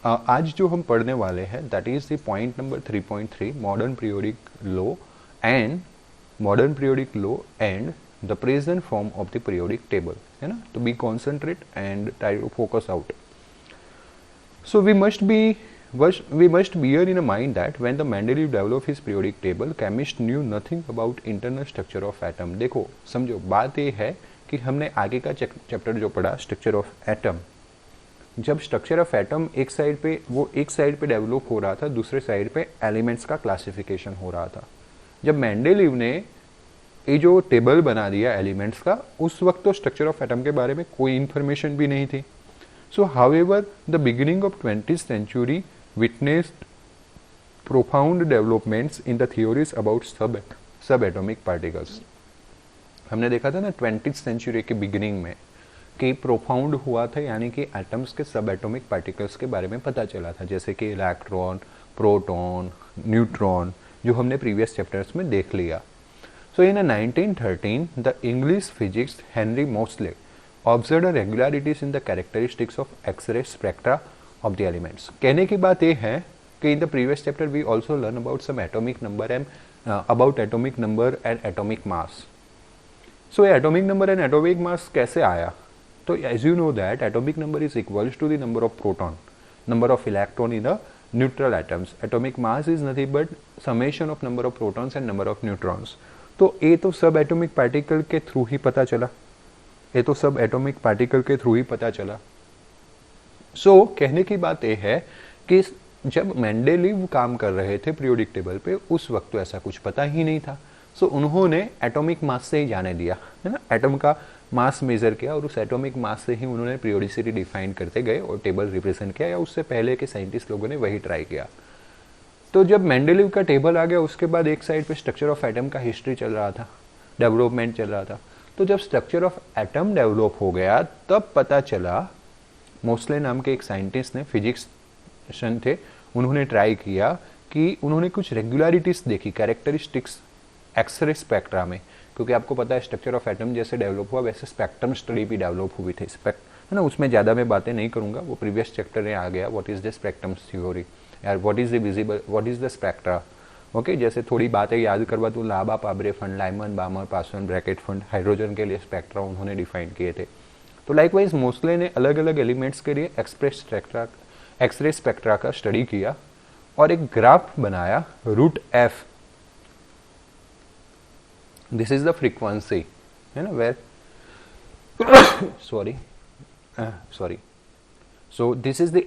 आज जो हम पढ़ने वाले हैं that is the point number 3.3 modern periodic law and the present form of the periodic table, है ना. तो be concentrate and try to focus out. So we must bear in mind that when the Mendeleev developed his periodic table, chemists knew nothing about internal structure of atom. देखो समझो, बात ये है कि हमने आगे का चैप्टर जो पढ़ा स्ट्रक्चर ऑफ एटम, जब स्ट्रक्चर ऑफ एटम एक साइड पे डेवलप हो रहा था, दूसरे साइड पे एलिमेंट्स का क्लासिफिकेशन हो रहा था. जब मेंडेलीव ने ये जो टेबल बना दिया एलिमेंट्स का, उस वक्त तो स्ट्रक्चर ऑफ एटम के बारे में कोई इंफॉर्मेशन भी नहीं थी. So, however, the beginning of 20th century witnessed profound developments in the theories about subatomic particles. हमने देखा था ना 20th century के बिगिनिंग में कि प्रोफाउंड हुआ था, यानी कि एटम्स के सब एटॉमिक पार्टिकल्स के बारे में पता चला था, जैसे कि इलेक्ट्रॉन, प्रोटॉन, न्यूट्रॉन, जो हमने प्रीवियस चैप्टर्स में देख लिया. So in 1913 the English physics Henry Moseley observed regularities in the characteristics of X-ray spectra of the elements. कहने की बात ये है कि in the previous chapter we also learn about some atomic number and about atomic number and atomic mass. So atomic number and atomic mass कैसे आया? तो as you know that atomic number is equals to the number of proton, number of electron in the neutral atoms. Atomic mass is nothing but summation of number of protons and number of neutrons. तो ये तो सब atomic particle के through ही पता चला. ये तो सब एटॉमिक पार्टिकल के थ्रू ही पता चला. सो कहने की बात यह है कि जब मेंडेलीव काम कर रहे थे पीरियोडिक टेबल पे, उस वक्त तो ऐसा कुछ पता ही नहीं था. सो उन्होंने एटॉमिक मास से ही जाने दिया, है ना. एटम का मास मेजर किया और उस एटॉमिक मास से ही उन्होंने पीरियोडिसिटी डिफाइन करते गए और टेबल रिप्रेजेंट किया, या उससे पहले के साइंटिस्ट लोगों ने वही ट्राई किया. तो जब मेंडेलीव का टेबल आ गया, उसके बाद एक साइड पे स्ट्रक्चर ऑफ एटम का हिस्ट्री चल रहा था, डेवलपमेंट चल रहा था. तो जब स्ट्रक्चर ऑफ एटम डेवलप हो गया, तब पता चला, मोस्ले नाम के एक साइंटिस्ट ने, फिजिक्शियन थे, उन्होंने ट्राई किया कि उन्होंने कुछ रेगुलरिटीज देखी, कैरेक्टरिस्टिक्स एक्सरे स्पेक्ट्रा में. क्योंकि आपको पता है स्ट्रक्चर ऑफ एटम जैसे डेवलप हुआ वैसे स्पेक्ट्रम स्टडी भी डेवलप हुई थी, है ना. उसमें ज़्यादा मैं बातें नहीं करूँगा, वो प्रीवियस चैप्टर में आ गया, what is the spectrum theory, यार what is the visible, what is the spectra. Okay, जैसे थोड़ी बातें याद करवा तो लाबा, पाब्रे Pfund, Lyman, Balmer, Paschen, Brackett Pfund, hydrogen के लिए स्पेक्ट्रा उन्होंने डिफाइन किए थे. तो लाइकवाइज मोस्ले ने अलग अलग एलिमेंट्स के लिए एक्सरे स्पेक्ट्रा का स्टडी किया और एक ग्राफ बनाया, root F. This is the frequency, है ना, where sorry so this is the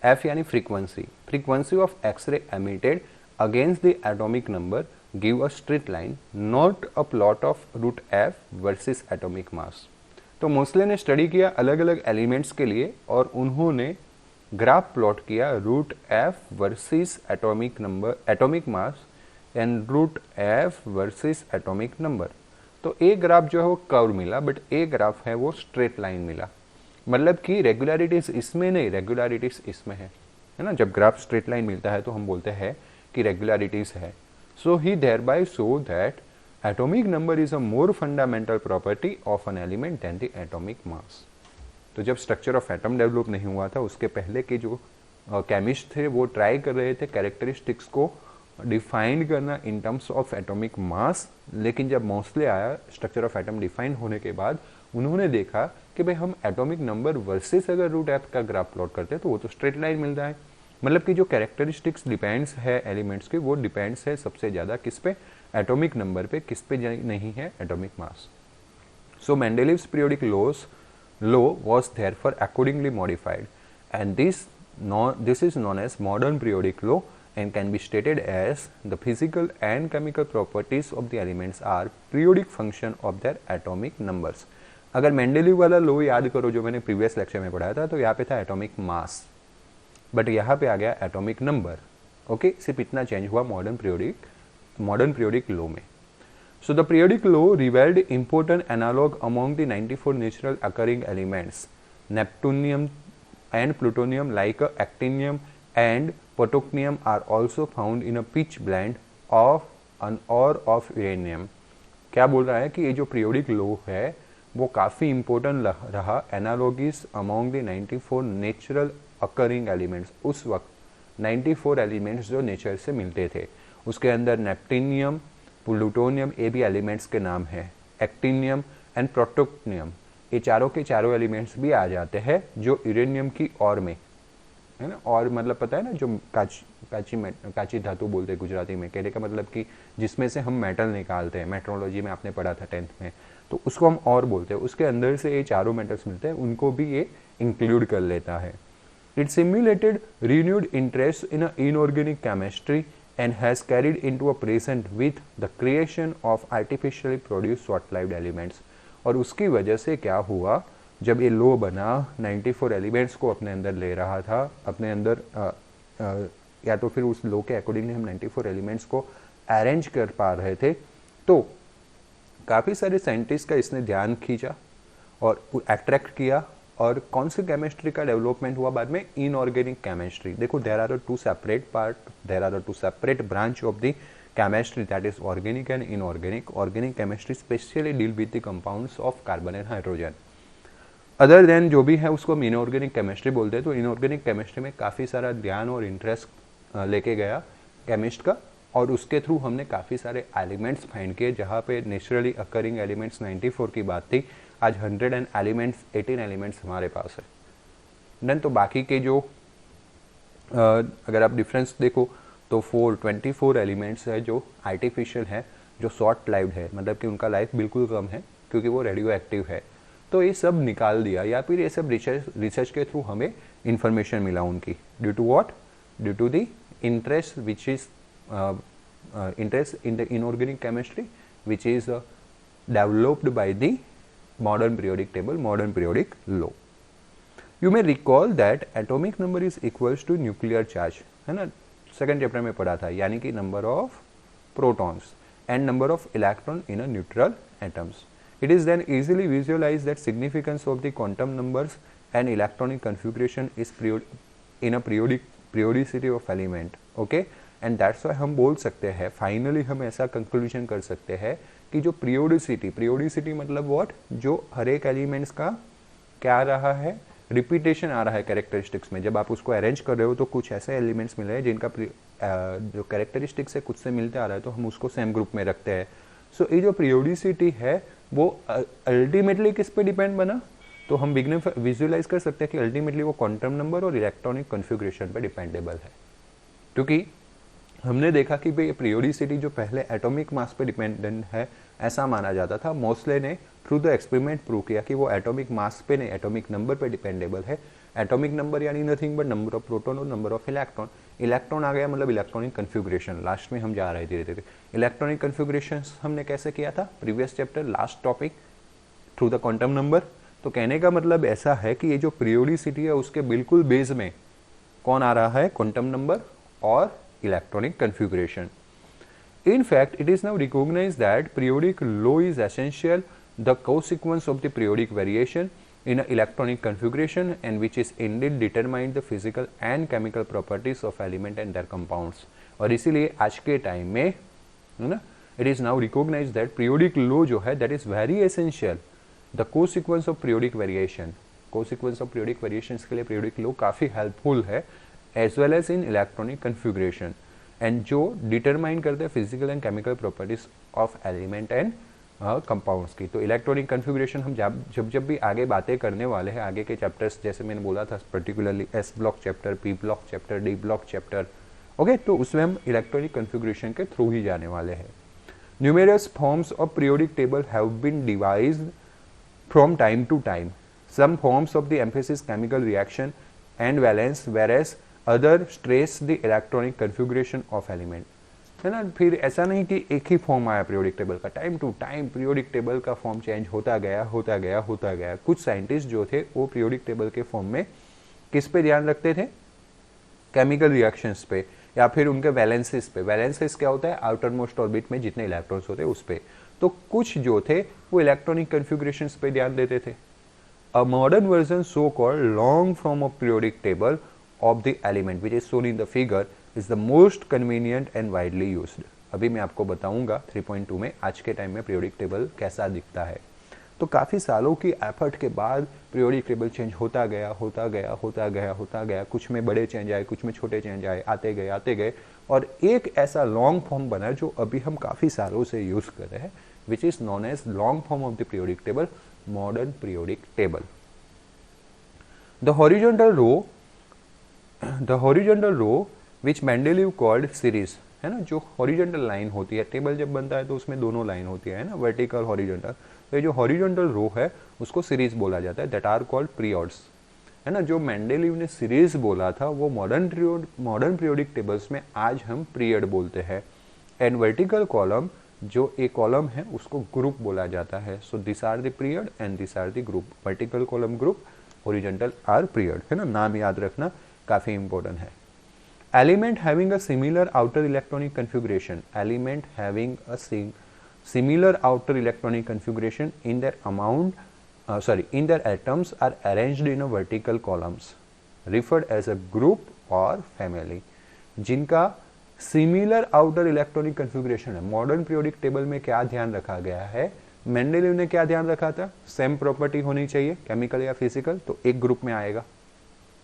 F यानी frequency of X-ray emitted against the atomic number give a straight line, not a plot of root f versus atomic mass. तो Moseley ने study किया अलग अलग elements के लिए और उन्होंने ग्राफ प्लॉट किया root F versus atomic mass and root F versus atomic number. तो एक ग्राफ जो है वो कर्व मिला, बट एक ग्राफ है वो स्ट्रेट लाइन मिला. मतलब कि रेगुलरिटीज इसमें नहीं, रेगुलरिटीज इसमें है ना. जब ग्राफ स्ट्रेट लाइन मिलता है तो हम बोलते हैं कि रेगुलरिटीज है. So he thereby show that atomic number is a more fundamental property of an element than the atomic mass. तो जब स्ट्रक्चर ऑफ एटम डेवलप नहीं हुआ था, उसके पहले के जो केमिस्ट थे वो ट्राई कर रहे थे कैरेक्टरिस्टिक्स को डिफाइन करना in terms of atomic mass. लेकिन जब मोस्ले आया, स्ट्रक्चर ऑफ एटम डिफाइन होने के बाद उन्होंने देखा कि भाई हम एटॉमिक नंबर वर्सेस अगर रूट एफ का ग्राफ प्लॉट करते हैं तो वो तो स्ट्रेट लाइन मिलता है. मतलब कि जो कैरेक्टरिस्टिक्स डिपेंड्स है एलिमेंट्स के, वो डिपेंड्स है सबसे ज़्यादा किस पे, एटॉमिक नंबर पे, किस पे नहीं है, atomic mass. So Mendeleev's periodic law was therefore accordingly modified and this is known as modern periodic law and can be stated as the physical and chemical properties of the elements are periodic function of their atomic numbers. अगर Mendeleev वाला law याद करो जो मैंने previous lecture में पढ़ाया था, तो यहाँ पे था एटॉमिक मास, बट यहाँ पे आ गया एटॉमिक नंबर. ओके, सिर्फ इतना चेंज हुआ मॉडर्न पीरियोडिक लॉ में. So the periodic law revealed important analog among the 94 natural occurring elements, neptunium and plutonium like actinium and potassium are also found in a pitch blend of an ore of uranium. क्या बोल रहा है कि ये जो periodic law है वो काफ़ी इंपॉर्टेंट रहा, analogies among the 94 natural occurring elements, उस वक्त 94 एलिमेंट्स जो नेचर से मिलते थे, उसके अंदर नेप्टिनियम, प्लूटोनियम, ये भी एलिमेंट्स के नाम है, एक्टिनियम एंड प्रोटोनियम, ये चारों के चारों एलिमेंट्स भी आ जाते हैं जो यूरेनियम की और में है ना, और मतलब पता है ना जो काची धातु बोलते हैं गुजराती में, कहने का मतलब कि जिसमें से हम मेटल निकालते हैं, मेट्रोलॉजी में आपने पढ़ा था 10th में, तो उसको हम और बोलते हैं, उसके अंदर से ये चारों मेटल्स मिलते हैं, उनको भी ये इंक्लूड कर लेता है। It simulated renewed interest in inorganic chemistry and has carried into a present with the creation of artificially produced short-lived elements। और उसकी वजह से क्या हुआ, जब ये लो बना 94 एलिमेंट्स को अपने अंदर ले रहा था, अपने अंदर या तो फिर उस लो के अकॉर्डिंगली हम 94 एलिमेंट्स को अरेंज कर पा रहे थे, तो काफ़ी सारे साइंटिस्ट का इसने ध्यान खींचा और अट्रैक्ट किया। और कौन सी केमिस्ट्री का डेवलपमेंट हुआ बाद में, इनऑर्गेनिक केमिस्ट्री। देखो there are two separate part, there are two separate branch of the chemistry, that is organic and inorganic. Organic chemistry specially deal with the compounds of carbon and hydrogen, other than जो भी है उसको हम inorganic chemistry बोलते हैं। तो inorganic chemistry में काफ़ी सारा ध्यान और इंटरेस्ट लेके गया केमिस्ट का, और उसके थ्रू हमने काफ़ी सारे एलिमेंट्स फाइंड किए, जहाँ पे नेचुरली अकरिंग एलिमेंट्स 94 की बात थी, आज 18 एलिमेंट्स हमारे पास है। देन तो बाकी के जो अगर आप डिफरेंस देखो तो 24 एलिमेंट्स है जो आर्टिफिशियल है, जो शॉर्ट लाइव्ड है, मतलब कि उनका लाइफ बिल्कुल कम है क्योंकि वो रेडियो एक्टिव है। तो ये सब निकाल दिया, या फिर ये सब रिसर्च के थ्रू हमें इंफॉर्मेशन मिला उनकी, due to what, due to the interest which is interest in the inorganic chemistry which is developed by the modern periodic table, modern periodic law. You may recall that atomic number is equals to nuclear charge, है ना, second chapter में पढ़ा था, यानी कि number of protons and number of electron in a neutral atoms. It is then easily visualized that significance of the quantum numbers and electronic configuration is in a periodicity of element, okay? And that's why हम बोल सकते हैं, finally हम ऐसा conclusion कर सकते हैं कि जो प्रियोडिसिटी मतलब व्हाट, जो हर एक एलिमेंट्स का क्या आ रहा है, रिपीटेशन आ रहा है कैरेक्टरिस्टिक्स में। जब आप उसको अरेंज कर रहे हो तो कुछ ऐसे एलिमेंट्स मिले हैं जिनका जो कैरेक्टरिस्टिक्स है कुछ से मिलते आ रहा है, तो हम उसको सेम ग्रुप में रखते हैं। सो ये जो प्रियोडिसिटी है वो अल्टीमेटली किस पे डिपेंड बना, तो हम विजुअलाइज कर सकते हैं कि अल्टीमेटली वो क्वांटम नंबर और इलेक्ट्रॉनिक कॉन्फ़िगरेशन पे डिपेंडेबल है, क्योंकि हमने देखा कि भाई प्रियोडिसिटी जो पहले एटॉमिक मास पे डिपेंडेंट है ऐसा माना जाता था। मोस्ले ने थ्रू द एक्सपेरिमेंट प्रूव किया कि वो एटॉमिक मास पे नहीं, एटॉमिक नंबर पे डिपेंडेबल है। एटॉमिक नंबर यानी nothing but number of proton और नंबर ऑफ इलेक्ट्रॉन। इलेक्ट्रॉन आ गया मतलब इलेक्ट्रॉनिक कन्फिगरेशन, लास्ट में हम जा रहे धीरे धीरे। इलेक्ट्रॉनिक कन्फिगरेशन हमने कैसे किया था, previous chapter last topic, through the quantum number. तो कहने का मतलब ऐसा है कि ये जो प्रियोडिसिटी है उसके बिल्कुल बेस में कौन आ रहा है, क्वांटम नंबर और electronic configuration. In fact, it is now recognized that periodic law is essential, the consequence of the periodic variation in an electronic configuration, and which is indeed determine the physical and chemical properties of element and their compounds. और इसीलिए आज के time में है ना, it is now recognized that periodic law जो है that is very essential, the consequence of periodic variation, consequence of periodic variations के लिए periodic law काफ़ी helpful है, as well as in electronic configuration, and जो डिटरमाइन करते हैं physical and chemical properties of element and compounds की। तो electronic configuration हम जब भी आगे बातें करने वाले हैं, आगे के चैप्टर्स जैसे मैंने बोला था, particularly S block chapter, P block chapter, D block chapter, okay, तो उसमें हम इलेक्ट्रॉनिक कन्फिगरेशन के थ्रू ही जाने वाले हैं। Numerous forms of periodic table have been devised from time to time, some forms of the emphasis chemical reaction and valence, whereas other stress the electronic configuration of element, है ना। फिर ऐसा नहीं कि एक ही फॉर्म आया पीरियोडिक टेबल का, time to time periodic table का फॉर्म चेंज होता गया। कुछ साइंटिस्ट जो थे वो पीरियोडिक टेबल के फॉर्म में किस पे ध्यान रखते थे, केमिकल रिएक्शंस पे, या फिर उनके वैलेंसेस पे। वैलेंसेस क्या होता है, आउटर मोस्ट ऑर्बिट में जितने इलेक्ट्रॉन्स होते हैं उस पे। तो कुछ जो थे वो इलेक्ट्रॉनिक कन्फिगरेशंस पे ध्यान देते थे। A modern version so called long form of periodic table of the element which is shown in the figure is the most convenient and widely used. अभी मैं आपको बताऊंगा 3.2 में आज के टाइम में periodic table कैसा दिखता है। तो काफ़ी सालों की एफर्ट के बाद पीरियोडिक टेबल चेंज होता गया, कुछ में बड़े चेंज आए, कुछ में छोटे चेंज आए, आते गए और एक ऐसा लॉन्ग फॉर्म बना जो अभी हम काफ़ी सालों से यूज़ कर रहे हैं, which is known as long form of the periodic table, modern periodic table. The horizontal row which Mendeleev called series, है ना, जो हॉरिजॉन्टल लाइन होती है, टेबल जब बनता है तो उसमें दोनों लाइन होती है ना, वर्टिकल हॉरिजॉन्टल, तो ये जो हॉरिजॉन्टल रो है उसको सीरीज बोला जाता है, दैट आर कॉल्ड पीरियड्स, है ना। जो मेंडेलीव ने सीरीज बोला था वो मॉडर्न पीरियोडिक टेबल्स में आज हम पीरियड बोलते हैं। एंड वर्टिकल कॉलम, जो एक कॉलम है उसको ग्रुप बोला जाता है। So this are the period and this are the group, vertical column group, horizontal are period, है ना, नाम याद रखना काफी इंपॉर्टेंट है। Element having a similar outer electronic configuration, element having a similar outer electronic configuration in their atoms are arranged in a vertical columns, referred as a group or family। जिनका similar outer electronic configuration है, modern periodic table में क्या ध्यान रखा गया है, Mendeleev ने क्या ध्यान रखा था, सेम प्रॉपर्टी होनी चाहिए, केमिकल या फिजिकल, तो एक ग्रुप में आएगा।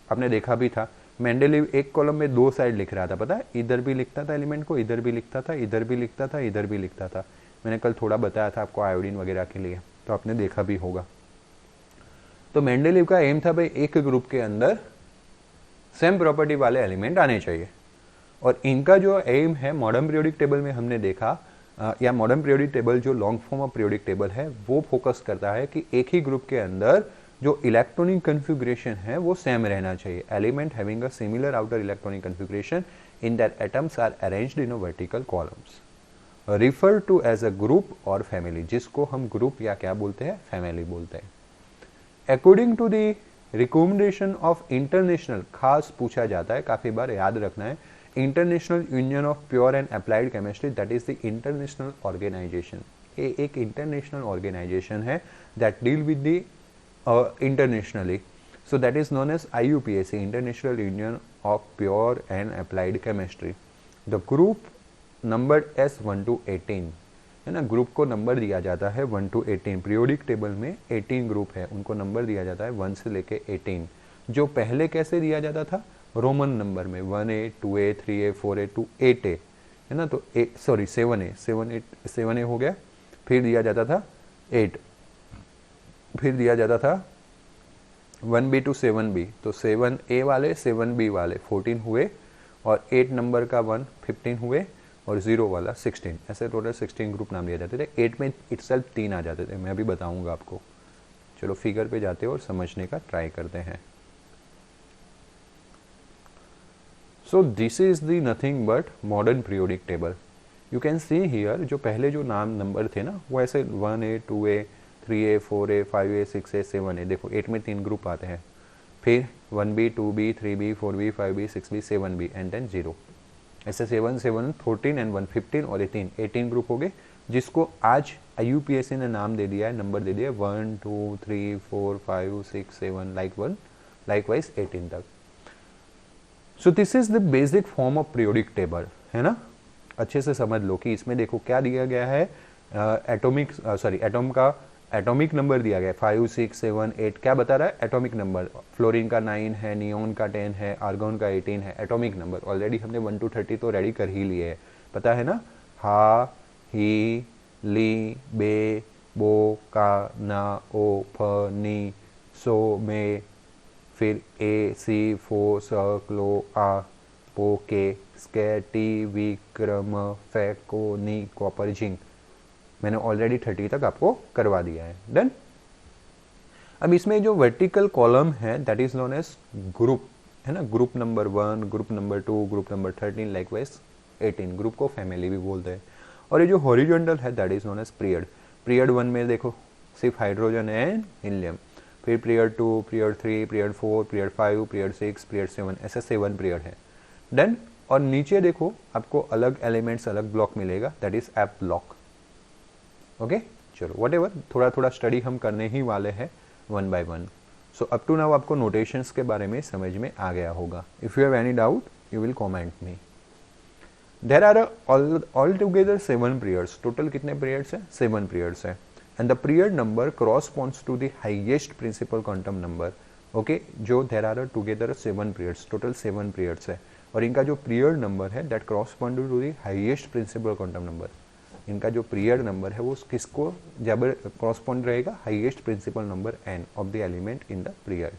आपने देखा भी था मेंडेलीव एक कॉलम में दो साइड लिख रहा था, पता है, इधर भी लिखता था एलिमेंट को, इधर भी लिखता था, इधर भी लिखता था, इधर भी लिखता था। मैंने कल थोड़ा बताया था आपको आयोडीन वगैरह के लिए, तो आपने देखा भी होगा। तो मेंडेलीव का एम था भाई एक ग्रुप के अंदर सेम प्रॉपर्टी वाले एलिमेंट आने चाहिए, और इनका जो एम है मॉडर्न पीरियोडिक टेबल में हमने देखा, या मॉडर्न पीरियोडिक टेबल जो long form of periodic table है वो फोकस करता है कि एक ही ग्रुप के अंदर जो इलेक्ट्रॉनिक कन्फिगुरेशन है वो सेम रहना चाहिए। Element having a similar outer electronic configuration in that atoms are arranged in a vertical columns, refer to as a group और फैमिली, जिसको हम ग्रुप या क्या बोलते हैं, फैमिली बोलते हैं। According to the recommendation of international, खास पूछा जाता है, काफी बार याद रखना है, international union of pure and applied chemistry, that is the international organisation. ये एक इंटरनेशनल ऑर्गेनाइजेशन है that deal with the internationally, so that is known as IUPAC, International Union of Pure and Applied Chemistry। The group numbered as 1 to 18, है ना, group को number दिया जाता है 1 to 18। Periodic table में 18 ग्रुप है, उनको नंबर दिया जाता है 1 से लेके 18। जो पहले कैसे दिया जाता था, रोमन नंबर में 1A 2A 3A 4A to 8A, है ना, तो 7A हो गया, फिर दिया जाता था 8, फिर दिया जाता था 1B to 7B, तो 7A वाले 7B वाले 14 हुए, और 8 नंबर का 1 15 हुए, और 0 वाला 16, ऐसे टोटल 16 ग्रुप नाम दिए जाते थे। 8 में इटसेल्फ 3 आ जाते थे, मैं अभी बताऊंगा आपको। चलो फिगर पे जाते और समझने का ट्राई करते हैं। सो this is the nothing but modern periodic table. You can see here, जो पहले जो नाम नंबर थे ना वो ऐसे 1A 2A 3A 4A 5A 6A 7A, देखो 8 में 3 ग्रुप आते हैं, फिर 1B 2B 3B 4B 5B 6B 7B and then 0, ऐसे 7 7 14 एंड 1 15 और 18 ग्रुप हो गए, जिसको आज IUPAC ने नाम दे दिया है, नंबर दे दिया है 1 2 3 4 5 6 7 लाइकवाइज 18 तक। सो this is the basic form of periodic table, है ना। अच्छे से समझ लो कि इसमें देखो क्या दिया गया है, एटम का एटॉमिक नंबर दिया गया है 5 6 7 8, क्या बता रहा है, एटॉमिक नंबर। फ्लोरीन का 9 है, नियोन का 10 है, आर्गोन का 18 है, एटॉमिक नंबर। ऑलरेडी हमने 1 to 30 तो रेडी कर ही लिए है, पता है ना, हा ही ली बे बो का ना ओ फ नी सो मे, फिर ए सी फो स क्लो आ पो के स्के टी विक्रम फैको नी कॉपर जिंक। मैंने ऑलरेडी 30 तक आपको करवा दिया है। देन अब इसमें जो वर्टिकल कॉलम है that is known as group, है ना, group number 1, group number 2, group number 13, likewise 18, group को फैमिली भी बोलते हैं। और ये जो हॉरिजॉन्टल है that is known as period. Period 1 में देखो सिर्फ हाइड्रोजन एंड हीलियम, फिर period 2, period 3, period 4, period 5, period 6, period 7, ऐसे 7 पीरियड है। देन और नीचे देखो आपको अलग एलिमेंट्स अलग ब्लॉक मिलेगा, that is app block. Okay, चलो वट एवर, थोड़ा थोड़ा स्टडी हम करने ही वाले हैं 1 by 1। So up to now आपको नोटेशंस के बारे में समझ में आ गया होगा। If you have any doubt you will comment me. There are all together 7 periods. Total कितने पीरियड्स हैं, 7 पीरियड्स हैं। And the period number corresponds to the highest principal quantum number. Okay, जो there are together 7 periods, total 7 periods है, और इनका जो period number है that correspond to the highest principal quantum number. इनका जो पीरियड नंबर है वो किसको जब correspond रहेगा, highest principle number n of the element in the period.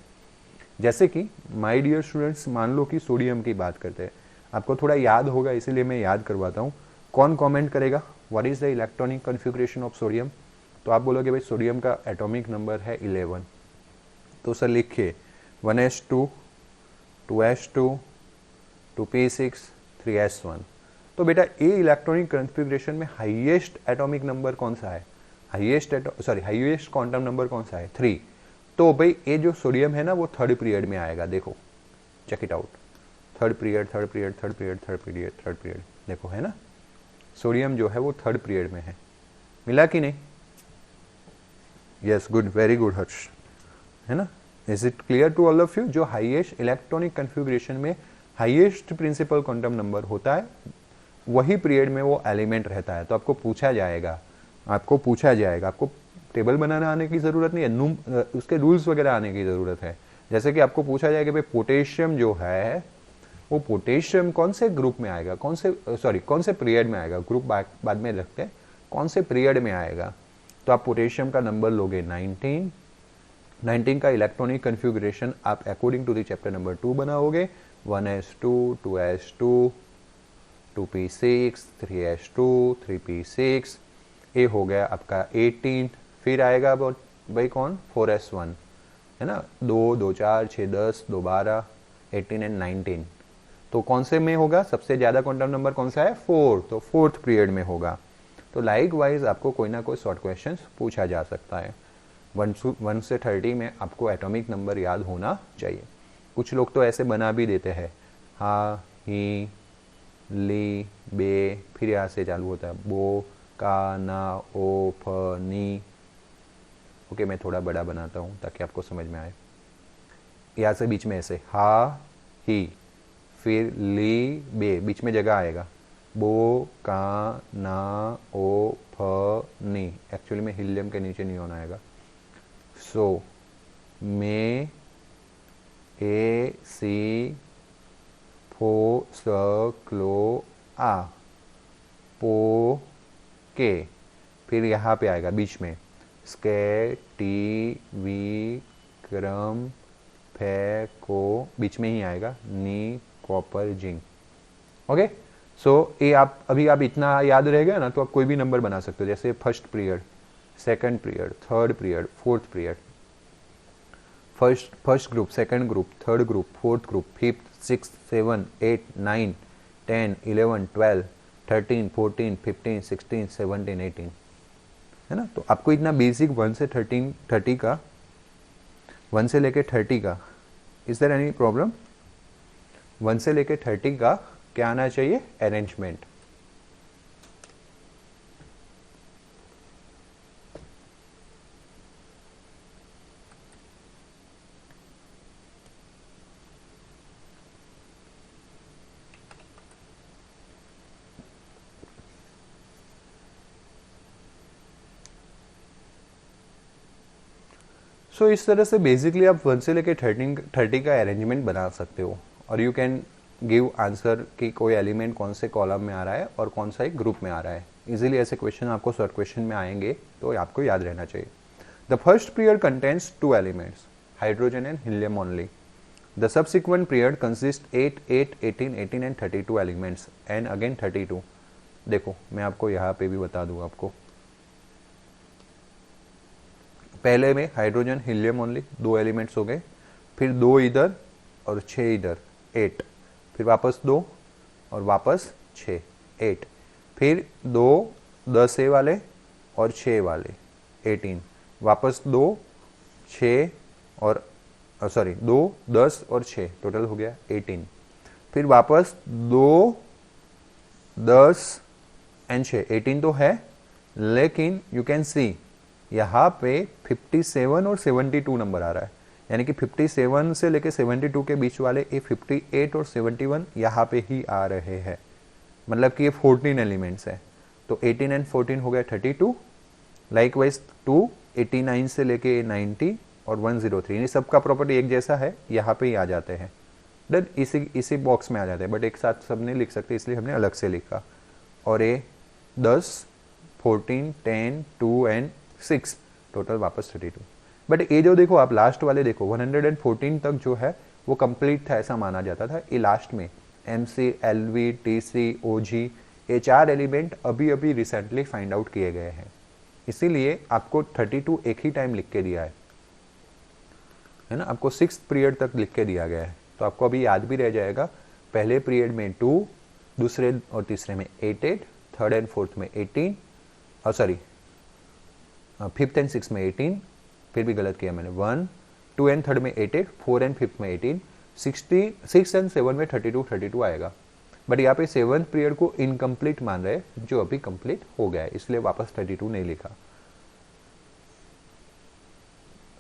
जैसे कि माय डियर स्टूडेंट्स, मान लो कि सोडियम की बात करते हैं, आपको थोड़ा याद होगा इसीलिए मैं याद करवाता हूँ. कौन कमेंट करेगा what is the electronic configuration of sodium? तो आप बोलोगे भाई सोडियम का एटॉमिक नंबर है 11. तो सर लिखिए 1s2 2s2 2p6 3s1. तो बेटा ए इलेक्ट्रॉनिक कॉन्फ़िगरेशन में हाईएस्ट एटॉमिक नंबर कौन सा है, हाईएस्ट क्वांटम नंबर कौन सा है, 3. तो भाई ये जो सोडियम है ना वो थर्ड पीरियड में आएगा. देखो check it out, third period. देखो है ना, सोडियम जो है वो थर्ड पीरियड में है. मिला कि नहीं? Yes, good, very good Harsh, है ना. Is it clear to all of you? जो हाईएस्ट इलेक्ट्रॉनिक कॉन्फ़िगरेशन में हाईएस्ट प्रिंसिपल क्वांटम नंबर होता है वही पीरियड में वो एलिमेंट रहता है. तो आपको पूछा जाएगा, आपको टेबल बनाना आने की जरूरत नहीं है, उसके रूल्स वगैरह आने की जरूरत है. जैसे कि आपको पूछा जाएगा भाई पोटेशियम जो है वो पोटेशियम कौन से ग्रुप में आएगा, कौन से पीरियड में आएगा, ग्रुप बाद में रखते हैं, कौन से पीरियड में आएगा. तो आप पोटेशियम का नंबर लोगे 19 का इलेक्ट्रॉनिक कॉन्फ़िगरेशन आप according to the chapter number 2 बनाओगे. 1s2 2s2 2p6 3s2 3p6. ए हो गया आपका 18. फिर आएगा भाई कौन, 4s1, है ना. 2 2 4 6 10 2 12 18 एंड 19. तो कौन से में होगा, सबसे ज्यादा क्वांटम नंबर कौन सा है, 4. तो फोर्थ पीरियड में होगा. तो लाइक वाइज आपको कोई ना कोई शॉर्ट क्वेश्चन पूछा जा सकता है. 1 से 30 में आपको एटॉमिक नंबर याद होना चाहिए. कुछ लोग तो ऐसे बना भी देते हैं, हा ही ली बे, फिर यहाँ से चालू होता है बो का ना ओ फ नी. ओके, मैं थोड़ा बड़ा बनाता हूँ ताकि आपको समझ में आए. यहाँ से बीच में ऐसे हा ही, फिर ली बे, बीच में जगह आएगा, बो का ना ओ फ नी. एक्चुअली में हीलियम के नीचे नहीं होना आएगा. सो मे ए सी फो स क्लो आ पो के, फिर यहाँ पे आएगा बीच में स्के टी वी क्रम फे को, बीच में ही आएगा नी कॉपर जिंक. ओके, सो ये आप इतना याद रह गया ना तो आप कोई भी नंबर बना सकते हो. जैसे first period, second period, third period, fourth period, first group, second group, third group, fourth group, fifth, six, 7 8 9 10 11 12 13 14 15 16 17 18, है ना. तो आपको इतना बेसिक 1 से 30 का, 1 से लेके 30 का, इज देयर एनी प्रॉब्लम? 1 से लेके 30 का क्या आना चाहिए, अरेंजमेंट. सो इस तरह से बेसिकली आप 1 से लेके 30 का अरेंजमेंट बना सकते हो. और यू कैन गिव आंसर कि कोई एलिमेंट कौन से कॉलम में आ रहा है और कौन सा एक ग्रुप में आ रहा है. इजीली ऐसे क्वेश्चन आपको शॉर्ट क्वेश्चन में आएंगे तो आपको याद रहना चाहिए. The first period contains 2 elements, hydrogen and helium only. The subsequent period consist 8 8 18 18 and 32 elements and again 32. देखो मैं आपको यहाँ पे भी बता दूँ आपको. पहले में हाइड्रोजन हीलियम ओनली 2 एलिमेंट्स हो गए, फिर 2 इधर और 6 इधर 8, फिर वापस 2 और वापस 6 8, फिर 2 10 वाले और 6 वाले 18, वापस 2 6 और 2 10 और 6 टोटल हो गया 18, फिर वापस 2 10 एंड 6 18 तो है, लेकिन यू कैन सी यहाँ पे 57 और 72 नंबर आ रहा है. यानी कि 57 से लेके 72 के बीच वाले ये 58 और 71 यहाँ पे ही आ रहे हैं. मतलब कि ये 14 एलिमेंट्स है. तो 18 एंड 14 हो गया 32, लाइकवाइज 289 से लेके 90 और 103, ये सबका प्रॉपर्टी एक जैसा है, यहाँ पे ही आ जाते हैं। डन, इसी बॉक्स में आ जाते हैं, बट एक साथ सब नहीं लिख सकते इसलिए हमने अलग से लिखा। और ये 10, 14, 10, 2 एंड 6, टोटल वापस 32। बट ये जो देखो आप लास्ट वाले देखो 114 तक जो है वो कंप्लीट था ऐसा माना जाता था। ये लास्ट में MC, LV, TC, OG, ये 4 एलिमेंट अभी अभी रिसेंटली फाइंड आउट किए गए हैं, इसीलिए आपको 32 एक ही टाइम लिख के दिया है ना, आपको 6th पीरियड तक लिख के दिया गया है, तो आपको अभी याद भी रह जाएगा। पहले पीरियड में 2, दूसरे और तीसरे में 8, थर्ड एंड फोर्थ में 18, और सॉरी 5th एंड 6th में 18, फिर भी गलत किया मैंने, 1, 2 एंड थर्ड में 8, 4 एंड 5th में 18, 6 एंड 7 में 32 आएगा। बट यहाँ पे 7th पीरियड को इनकम्प्लीट मान रहे हैं, जो अभी कंप्लीट हो गया है, इसलिए वापस 32 नहीं लिखा।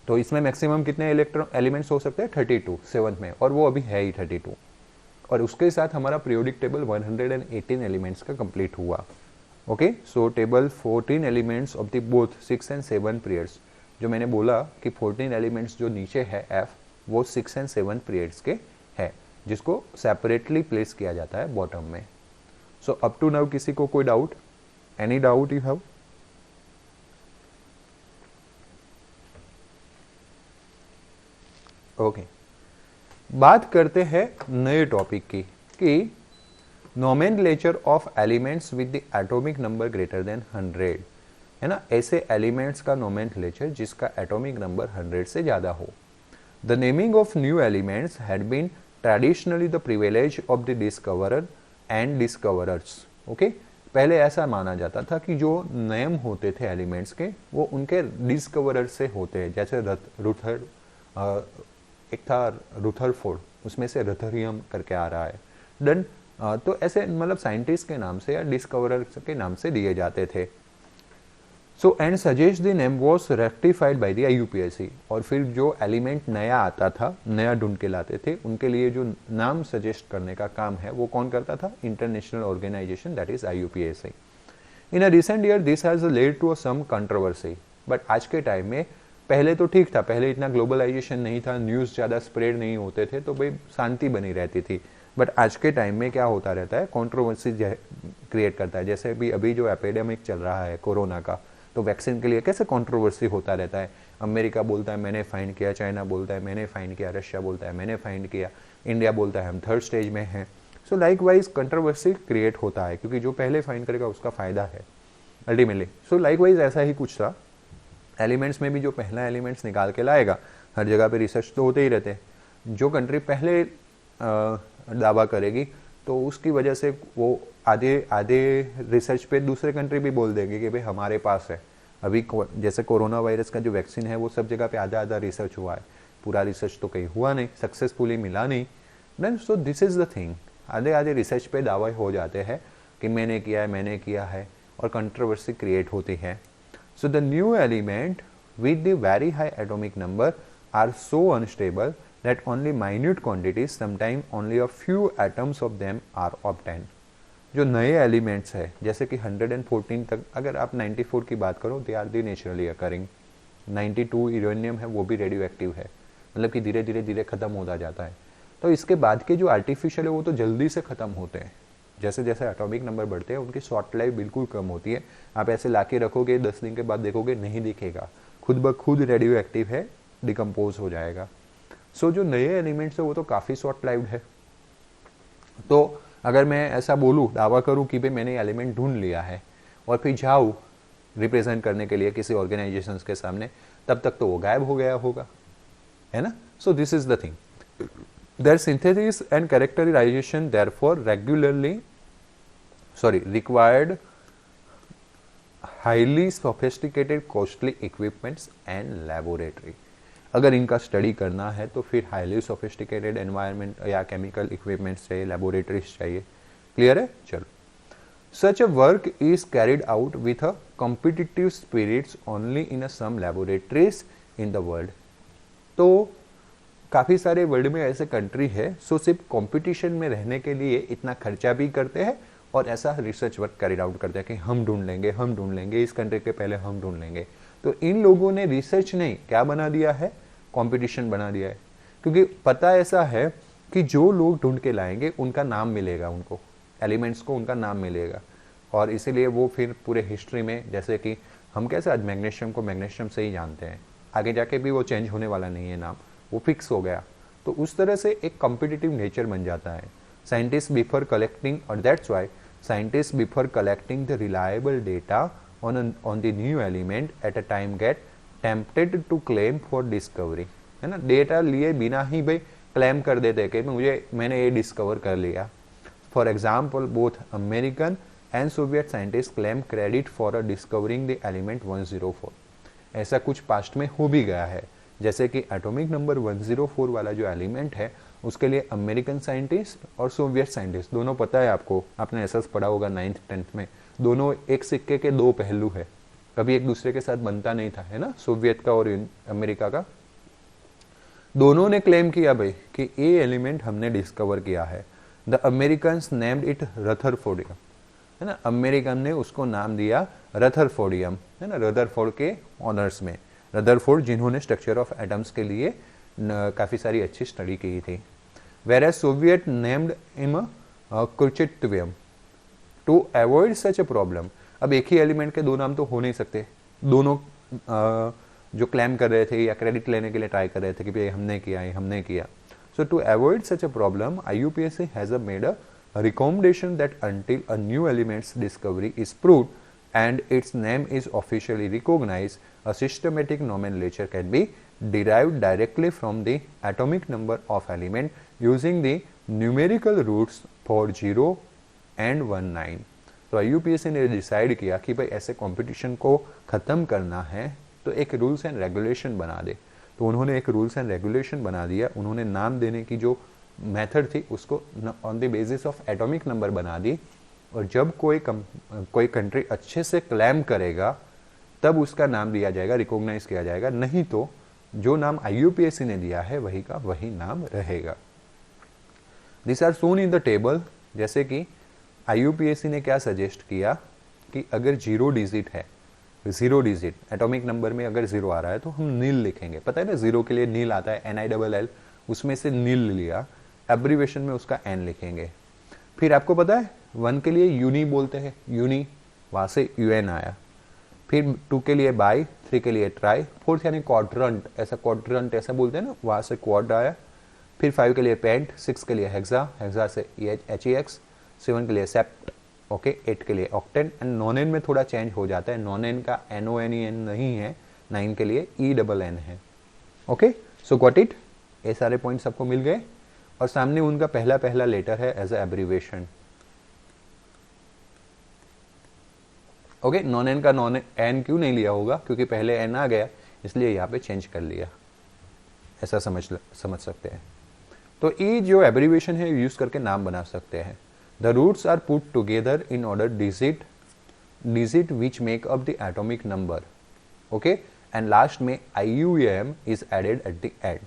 तो इसमें मैक्सिमम कितने एलिमेंट्स हो सकते हैं? 32 7th में, और वो अभी है ही 32। और उसके साथ हमारा पीरियोडिक टेबल 118 एलिमेंट्स का कंप्लीट हुआ। Okay, so table 14 elements of the both 6 and 7 periods, जो मैंने बोला कि 14 एलिमेंट्स जो नीचे है F, वो 6 एंड 7 पीरियड्स के है, जिसको सेपरेटली प्लेस किया जाता है बॉटम में। सो अप टू नाउ किसी को कोई doubt? Any doubt you have? Okay, बात करते हैं नए टॉपिक की कि nomenclature of elements with the atomic number greater than 100, है ना, ऐसे एलिमेंट्स का नोमेनक्लेचर जिसका एटॉमिक नंबर 100 से ज्यादा हो। The naming of new elements had been traditionally the privilege of the discoverer and discoverers. Okay, पहले ऐसा माना जाता था कि जो नेम होते थे एलिमेंट्स के वो उनके डिस्कवरर से होते हैं, जैसे एक था रुथरफोर्ड, उसमें से रथरियम करके आ रहा है। डन, तो ऐसे मतलब साइंटिस्ट के नाम से या डिस्कवरर के नाम से दिए जाते थे। So and suggest the name was rectified by the IUPAC, और फिर जो एलिमेंट नया आता था, नया ढूंढ के लाते थे, उनके लिए जो नाम सजेस्ट करने का काम है वो कौन करता था? International organisation, that is IUPAC। In a recent year this has led to some controversy, but आज के टाइम में, पहले तो ठीक था, पहले इतना ग्लोबलाइजेशन नहीं था, न्यूज़ ज़्यादा स्प्रेड नहीं होते थे, तो भाई शांति बनी रहती थी। बट आज के टाइम में क्या होता रहता है? कंट्रोवर्सी क्रिएट करता है। जैसे अभी जो एपिडेमिक चल रहा है कोरोना का, तो वैक्सीन के लिए कैसे कंट्रोवर्सी होता रहता है। अमेरिका बोलता है मैंने फाइंड किया, चाइना बोलता है मैंने फाइंड किया, रशिया बोलता है मैंने फाइंड किया, इंडिया बोलता है हम 3rd स्टेज में हैं। सो लाइकवाइज कंट्रोवर्सी क्रिएट होता है, क्योंकि जो पहले फाइंड करेगा उसका फायदा है अल्टीमेटली। सो लाइकवाइज ऐसा ही कुछ था एलिमेंट्स में भी, जो पहला एलिमेंट्स निकाल के लाएगा, हर जगह पे रिसर्च तो होते ही रहते हैं। जो कंट्री पहले दावा करेगी तो उसकी वजह से वो आधे रिसर्च पे दूसरे कंट्री भी बोल देंगे कि भाई हमारे पास है। अभी जैसे कोरोना वायरस का जो वैक्सीन है वो सब जगह पे आधा रिसर्च हुआ है, पूरा रिसर्च तो कहीं हुआ नहीं, सक्सेसफुली मिला नहीं। Then so this is the thing, आधे रिसर्च पे दावा हो जाते हैं कि मैंने किया है और कंट्रोवर्सी क्रिएट होती है। So the new element with the very high atomic number are so unstable that only minute quantities, sometimes only a few atoms of them are obtained. जो नए एलिमेंट्स है, जैसे कि 114 तक, अगर आप 94 की बात करो, they are the naturally occurring. 92 uranium है, वो भी रेडियो एक्टिव है, मतलब कि धीरे धीरे खत्म होता जाता है। तो इसके बाद के जो आर्टिफिशियल है वो तो जल्दी से खत्म होते हैं। जैसे जैसे एटॉमिक नंबर बढ़ते हैं उनकी शॉर्ट लाइफ बिल्कुल कम होती है। आप ऐसे लाके रखोगे, 10 दिन के बाद देखोगे नहीं दिखेगा, खुद ब खुद रेडियो एक्टिव है, डिकम्पोज हो जाएगा। सो जो नए एलिमेंट्स है वो तो काफ़ी शॉर्ट लाइफ है। तो अगर मैं ऐसा बोलूँ, दावा करूँ कि भाई मैंने एलिमेंट ढूंढ लिया है और फिर जाऊँ रिप्रेजेंट करने के लिए किसी ऑर्गेनाइजेशंस के सामने, तब तक तो वो गायब हो गया होगा, है ना। सो this is the thing, their synthesis and characterization therefore required highly sophisticated costly equipments and laboratory। अगर इनका स्टडी करना है तो फिर हाईली सोफिस्टिकेटेड एनवायरनमेंट या केमिकल इक्विपमेंट्स चाहिए, लेबोरेटरीज चाहिए। क्लियर है? चलो, such a work is carried out with a competitive spirits only in a some laboratories in the world. तो काफ़ी सारे वर्ल्ड में ऐसे कंट्री है सो सिर्फ कंपटीशन में रहने के लिए इतना खर्चा भी करते हैं और ऐसा रिसर्च वर्क कैरिड आउट करते हैं कि हम ढूंढ लेंगे, इस कंट्री के पहले हम ढूंढ लेंगे। तो इन लोगों ने रिसर्च नहीं क्या बना दिया है, कंपटीशन बना दिया है, क्योंकि पता ऐसा है कि जो लोग ढूंढ के लाएंगे उनका नाम मिलेगा, उनको एलिमेंट्स को उनका नाम मिलेगा, और इसीलिए वो फिर पूरे हिस्ट्री में, जैसे कि हम कैसे आज मैग्नीशियम को मैग्नीशियम से ही जानते हैं, आगे जाके भी वो चेंज होने वाला नहीं है नाम, वो फिक्स हो गया। तो उस तरह से एक कॉम्पिटिटिव नेचर बन जाता है। साइंटिस्ट बिफोर कलेक्टिंग, और that's why scientist before collecting the reliable data on the new element at a time get tempted to claim for discovery, है ना। डेटा लिए बिना ही भाई क्लेम कर देते कि मैंने ये डिस्कवर कर लिया। For example both American and Soviet scientist claim credit for discovering the element 104। ऐसा कुछ पास्ट में हो भी गया है, जैसे कि एटॉमिक नंबर 104 वाला जो एलिमेंट है उसके लिए अमेरिकन साइंटिस्ट और सोवियत साइंटिस्ट दोनों, पता है आपको, आपने ऐसा पढ़ा होगा 9th 10th में, दोनों एक सिक्के के दो पहलू है, कभी एक दूसरे के साथ बनता नहीं था, है ना, सोवियत का और अमेरिका का। दोनों ने क्लेम किया भाई कि ये एलिमेंट हमने डिस्कवर किया है। The Americans named it rutherfordium, है ना, अमेरिकन ने उसको नाम दिया रदरफोर्डियम, है ना, रदरफोर्ड के ऑनर्स में, रदरफोर्ड जिन्होंने स्ट्रक्चर ऑफ एटम्स के लिए काफ़ी सारी अच्छी स्टडी की थी। Where Soviet named him kurchatovium to avoid such a problem. अब एक ही एलिमेंट के दो नाम तो हो नहीं सकते, दोनों जो क्लेम कर रहे थे या क्रेडिट लेने के लिए ट्राई कर रहे थे कि भाई हमने किया, ये हमने किया। So to avoid such a problem IUPAC has made a recommendation that until a new element's discovery is proved and its name is officially recognized, a systematic nomenclature can be derived directly from the atomic number of element using the numerical roots for 0 and 19। तो IUPAC ने decide किया कि भाई ऐसे competition को ख़त्म करना है तो एक रूल्स एंड रेगुलेशन बना दे। तो उन्होंने एक रूल्स एंड रेगुलेशन बना दिया, उन्होंने नाम देने की जो मेथड थी उसको on the basis of atomic number बना दी, और जब कोई कंट्री अच्छे से क्लेम करेगा तब उसका नाम दिया जाएगा, रिकॉग्नाइज किया जाएगा, नहीं तो जो नाम IUPAC ने दिया है वही का वही नाम रहेगा। This are shown in the table. जैसे कि IUPAC ने क्या सजेस्ट किया कि अगर 0 डिजिट है, 0 डिजिट एटॉमिक नंबर में अगर 0 आ रहा है तो हम नील लिखेंगे, पता है ना 0 के लिए नील आता है NILL, उसमें से नील लिया, एब्रीवेशन में उसका N लिखेंगे। फिर आपको पता है 1 के लिए यूनी बोलते हैं, यूनी, वहाँ से UN आया। फिर 2 के लिए बाई, 3 के लिए ट्राई, 4th यानी क्वाड्रंट, ऐसा क्वाड्रंट ऐसा बोलते हैं ना, वहाँ से क्वाड आया। फिर 5 के लिए पेंट, 6 के लिए हेक्सा, हेक्सा से HEX, 7 के लिए सेप्ट, ओके, 8 के लिए ऑक्टेन, एंड नॉन एन में थोड़ा चेंज हो जाता है, नॉन एन का NONEN नहीं है, 9 के लिए ENN है। ओके, सो गॉट इट, ये सारे पॉइंट्स आपको मिल गए, और सामने उनका पहला पहला लेटर है as a abbreviation. Okay, non N का नॉन एन क्यों नहीं लिया होगा, क्योंकि पहले एन आ गया, इसलिए यहाँ पे चेंज कर लिया, ऐसा समझ सकते हैं। तो ये जो एब्रीवेशन है यूज करके नाम बना सकते हैं। The roots are put together in order digit which make up the atomic number, okay, and last में IUM is added at the end,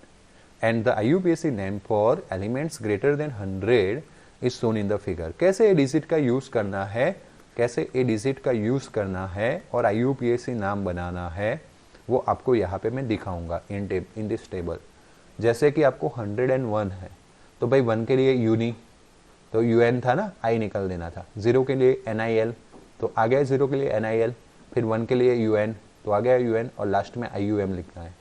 and the IUPAC name for elements greater than 100 is shown in the figure. कैसे a digit का use करना है, कैसे a digit का use करना है और IUPAC नाम बनाना है, वो आपको यहाँ पे मैं दिखाऊंगा इन दिस टेबल। जैसे कि आपको 101 है, तो भाई 1 के लिए यूनी, तो UN था ना, I निकल देना था। 0 के लिए NIL, तो आ गया 0 के लिए NIL, फिर 1 के लिए UN, तो आ गया UN, और लास्ट में IUM लिखना है।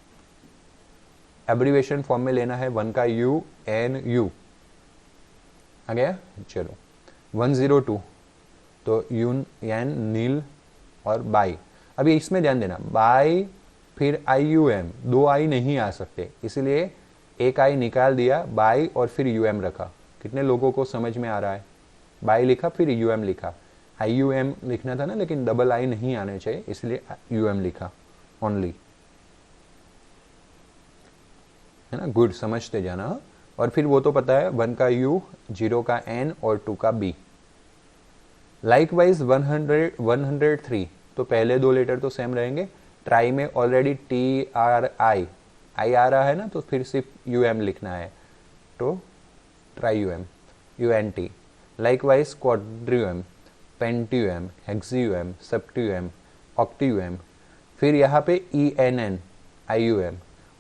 एब्रीवेशन फॉर्म में लेना है, 1 का UNU आ गया। चलो 102, तो UN नील और बाई। अभी इसमें ध्यान देना, बाई फिर IUM, 2 I नहीं आ सकते, इसलिए एक I निकाल दिया, बाई और फिर UM रखा। कितने लोगों को समझ में आ रहा है? बाई लिखा फिर UM लिखा, IUM लिखना था ना, लेकिन डबल I नहीं आने चाहिए, इसलिए UM लिखा ओनली, है ना। गुड, समझते जाना। और फिर वो तो पता है, 1 का U, 0 का N और 2 का B। लाइकवाइज 103, तो पहले 2 लेटर तो सेम रहेंगे। ट्राई में ऑलरेडी TRI आ रहा है ना, तो फिर सिर्फ UM लिखना है, तो tri UM UNT। Likewise quadrium, pentium, hexium, septium, octium, फिर यहाँ पे ENN, IUM,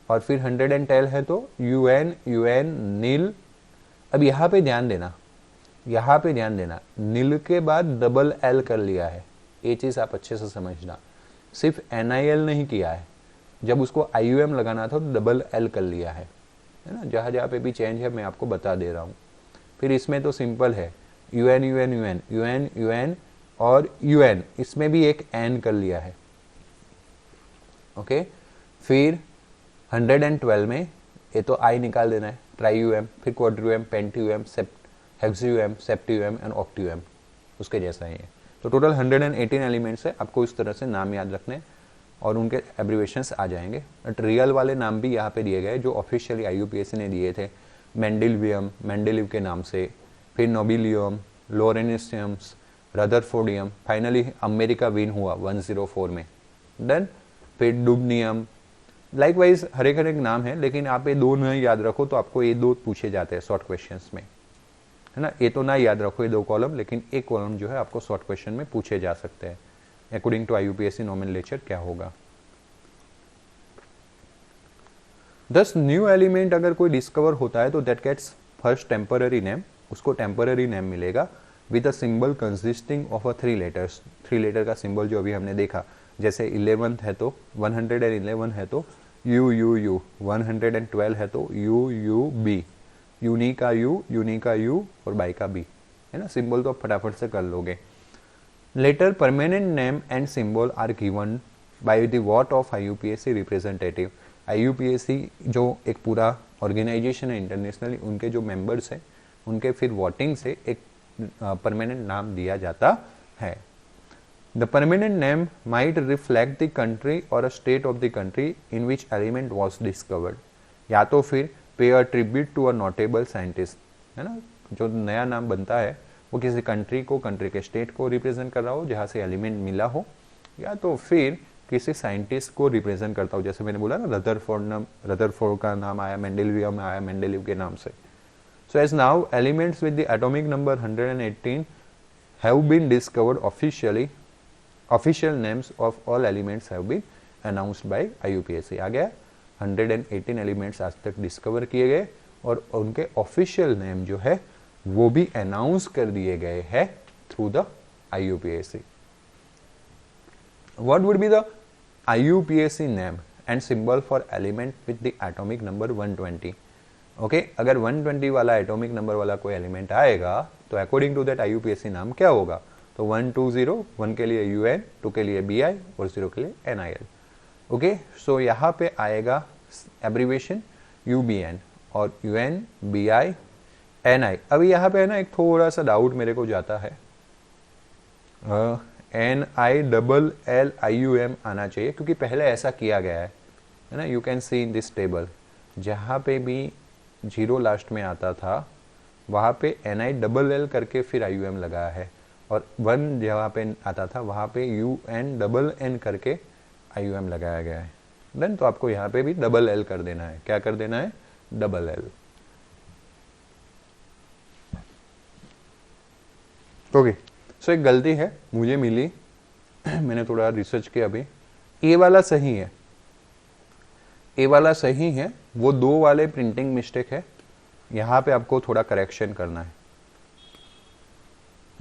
और फिर 110 है तो UN, नील। अब यहाँ पे ध्यान देना, यहाँ पे ध्यान देना, नील के बाद डबल L कर लिया है, ये चीज़ आप अच्छे से समझना। सिर्फ NIL नहीं किया है, जब उसको IUM लगाना था तो डबल L कर लिया है ना। जहाँ जहाँ पे भी चेंज है मैं आपको बता दे रहा हूँ। फिर इसमें तो सिंपल है, UN, UN, UN, UN, UN और UN, इसमें भी एक N कर लिया है। ओके, फिर 112 में ये तो I निकाल देना है, ट्राईयूएम, फिर क्वाड्रूएम, पेंटियूएम, हेक्सियूएम, सेप्टियूएम एंड ऑक्टियूएम, उसके जैसा ही है। तो टोटल 118 एलिमेंट्स है, आपको इस तरह से नाम याद रखने और उनके एब्रीवेशंस आ जाएंगे। बट रियल वाले नाम भी यहाँ पे दिए गए जो ऑफिशियली IUPAC ने दिए थे, मेंडेलिवियम, मेंडेलिव के नाम से, फिर नोबिलियम, लोरेनिसियम्स, रदरफोर्डियम, फाइनली अमेरिका विन हुआ 104 में, डन। फिर डुबनियम, लाइकवाइज हर एक नाम है, लेकिन आप ये दो नहीं याद रखो तो आपको ये दो पूछे जाते हैं शॉर्ट क्वेश्चंस में, है ना। ये तो ना याद रखो ये दो कॉलम, लेकिन एक कॉलम जो है आपको शॉर्ट क्वेश्चन में पूछे जा सकते हैं अकॉर्डिंग टू IUPAC नॉमेनक्लेचर क्या होगा। दस न्यू एलिमेंट अगर कोई डिस्कवर होता है तो that gets first temporary name, उसको टेम्पररी नेम मिलेगा with a symbol consisting of a 3 letters. 3 letter का सिंबल जो अभी हमने देखा, जैसे 11 है तो 111 है तो UUU, 112 है तो UUB, यूनी का U और बाई का B, है ना। सिंबल तो आप फटाफट से कर लोगे। Letter permanent name and symbol are given by the vote of IUPAC representative. IUPAC जो एक पूरा ऑर्गेनाइजेशन है इंटरनेशनली, उनके जो मेंबर्स हैं उनके फिर वोटिंग से एक परमानेंट नाम दिया जाता है। The permanent name might reflect the country or a state of the country in which element was discovered, या तो फिर pay a tribute to a notable scientist, है ना। जो नया नाम बनता है वो किसी कंट्री को, कंट्री के स्टेट को रिप्रेजेंट कर रहा हो जहाँ से एलिमेंट मिला हो, या तो फिर किसी साइंटिस्ट को रिप्रेजेंट करता हो। जैसे मैंने बोला ना, रदरफोर्ड का नाम आया, मेंडेलिवियम आया मेंडेलिव के नाम से। So as now elements with the atomic number 118 have been discovered officially, official names of all elements have been announced by IUPAC। आ गया 118 एलिमेंट्स आज तक डिस्कवर किए गए और उनके ऑफिशियल नेम जो है वो भी अनाउंस कर दिए गए हैं through the IUPAC। What would be the IUPAC name and symbol for element with the atomic number 120? Okay, अगर 120 वाला एटॉमिक नंबर वाला कोई एलिमेंट आएगा तो अकॉर्डिंग टू दैट IUPAC नाम क्या होगा? तो 120, 1 के लिए UN, 2 के लिए BI और 0 के लिए NIL। ओके, सो यहाँ पे आएगा एब्रीवेशन UBN और UN, BI, NI। अभी यहाँ पे है ना एक थोड़ा सा डाउट मेरे को जाता है, NILLIUM आना चाहिए क्योंकि पहले ऐसा किया गया है ना। You can see in this table, जहाँ पे भी 0 लास्ट में आता था वहाँ पे NILL करके फिर IUM लगा है, और 1 जहाँ पे आता था वहाँ पे UNNN करके IUM लगाया गया है। देन तो आपको यहाँ पे भी LL कर देना है। क्या कर देना है? LL। ओके, सो एक गलती है मुझे मिली, मैंने थोड़ा रिसर्च किया अभी। ए वाला सही है, ए वाला सही है, वो 2 वाले प्रिंटिंग मिस्टेक है, यहाँ पे आपको थोड़ा करेक्शन करना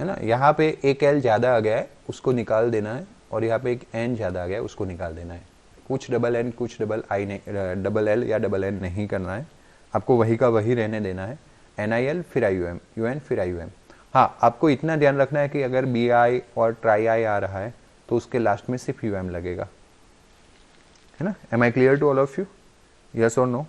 है ना। यहाँ पे एक L ज़्यादा आ गया है, उसको निकाल देना है, और यहाँ पे एक N ज़्यादा आ गया है, उसको निकाल देना है। कुछ $N कुछ $L या $N नहीं करना है, आपको वही का वही रहने देना है। NIL फिर IUM, UN फिर IUM। हाँ, आपको इतना ध्यान रखना है कि अगर BI और ट्राई I आ रहा है तो उसके लास्ट में सिर्फ UM लगेगा, है ना। Am I clear to all of you? Yes और नो?